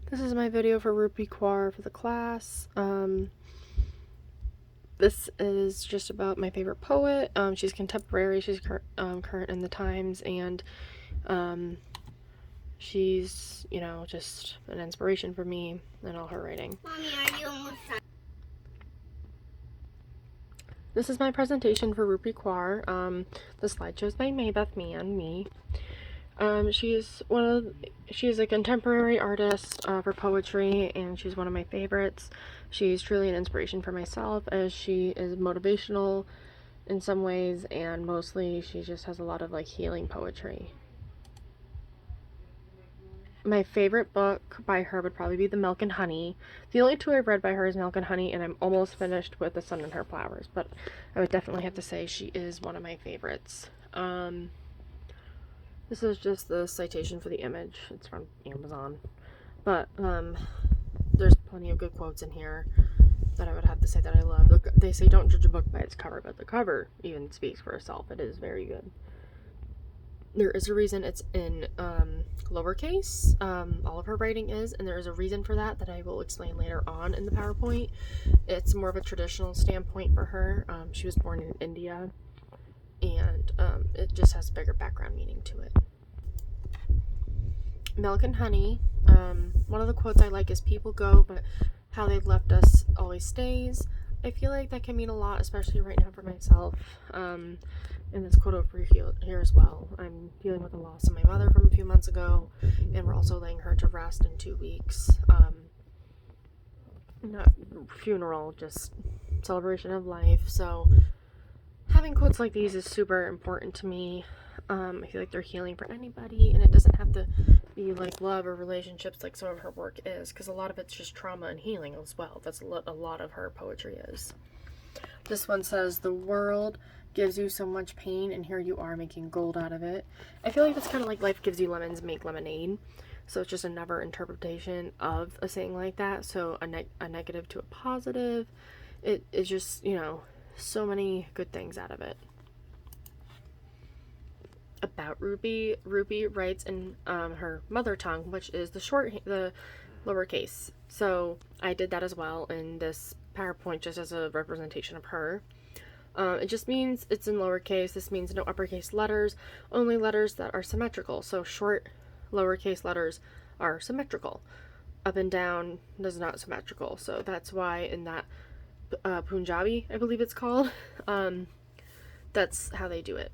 This is my video for Rupi Kaur for the class. This is just about my favorite poet. She's contemporary, she's current in the times, and she's, just an inspiration for me and all her writing. Mommy, are you almost done? This is my presentation for Rupi Kaur. The slideshow's by Maybeth, me. She's a contemporary artist for poetry, and she's one of my favorites. She's truly an inspiration for myself, as she is motivational in some ways, and mostly she just has a lot of healing poetry. My favorite book by her would probably be The Milk and Honey. The only two I've read by her is Milk and Honey, and I'm almost finished with The Sun and Her Flowers, but I would definitely have to say she is one of my favorites. This is just the citation for the image. It's from Amazon. But there's plenty of good quotes in here that I would have to say that I love. They say don't judge a book by its cover, but the cover even speaks for itself. It is very good. There is a reason it's in lowercase. All of her writing is, and there is a reason for that I will explain later on in the PowerPoint. It's more of a traditional standpoint for her. She was born in India, and it just has a bigger background meaning to it. Milk and Honey. One of the quotes I like is, "People go, but how they've left us always stays." I feel like that can mean a lot, especially right now for myself. And this quote over here as well. I'm dealing with the loss of my mother from a few months ago, and we're also laying her to rest in 2 weeks. Not funeral, just celebration of life. So having quotes like these is super important to me. I feel like they're healing for anybody, and it doesn't have to be like love or relationships like some of her work is, because a lot of it's just trauma and healing as well. That's a lot of her poetry is. This one says, "The world gives you so much pain, and here you are making gold out of it." I feel like that's kind of like life gives you lemons, make lemonade. So it's just another interpretation of a saying like that. So a negative to a positive. It is just, so many good things out of it. About Rupi writes in her mother tongue, which is the lowercase. So I did that as well in this PowerPoint, just as a representation of her. It just means it's in lowercase. This means no uppercase letters, only letters that are symmetrical. So short lowercase letters are symmetrical. Up and down is not symmetrical. So that's why in that Punjabi, I believe it's called, that's how they do it.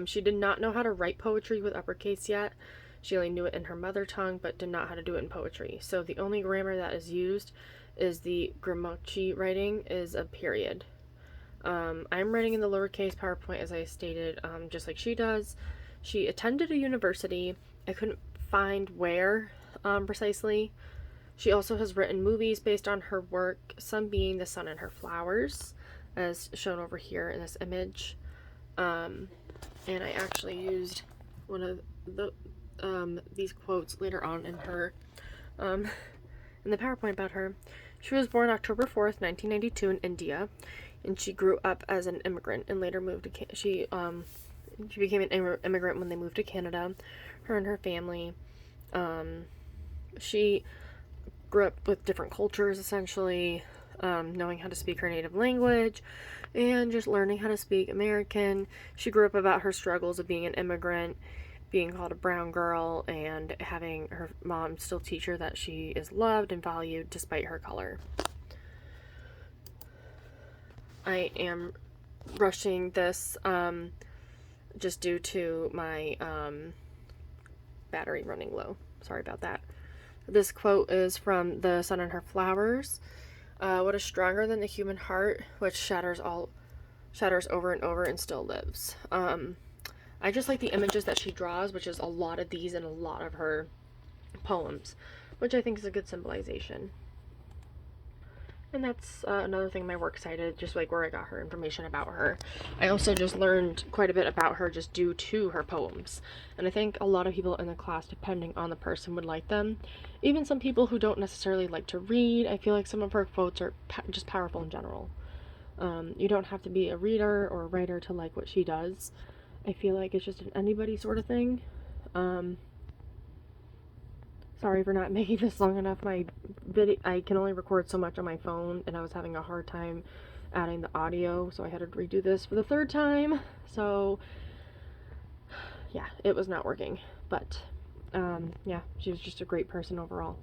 She did not know how to write poetry with uppercase yet. She only knew it in her mother tongue, but did not know how to do it in poetry. So the only grammar that is used is the Grammachi writing is a period. I'm writing in the lowercase PowerPoint, as I stated, just like she does. She attended a university. I couldn't find where precisely. She also has written movies based on her work, some being The Sun and Her Flowers, as shown over here in this image. And I actually used one of these quotes later on in her in the PowerPoint about her. She was born October 4th, 1992 in India, and she grew up as an immigrant and later moved to she became an immigrant when they moved to Canada, her and her family. She grew up with different cultures, essentially, knowing how to speak her native language and just learning how to speak American. She grew up about her struggles of being an immigrant, being called a brown girl, and having her mom still teach her that she is loved and valued despite her color. I am rushing this just due to my battery running low. Sorry about that. This quote is from The Sun and Her Flowers. "What is stronger than the human heart, which shatters over and over and still lives." I just like the images that she draws, which is a lot of these in a lot of her poems, which I think is a good symbolization. And that's another thing my work cited, just like where I got her information about her. I also just learned quite a bit about her just due to her poems. And I think a lot of people in the class, depending on the person, would like them. Even some people who don't necessarily like to read, I feel like some of her quotes are just powerful in general. You don't have to be a reader or a writer to like what she does. I feel like it's just an anybody sort of thing. Sorry for not making this long enough. My video, I can only record so much on my phone, and I was having a hard time adding the audio, so I had to redo this for the third time. So yeah, it was not working. But yeah, she was just a great person overall.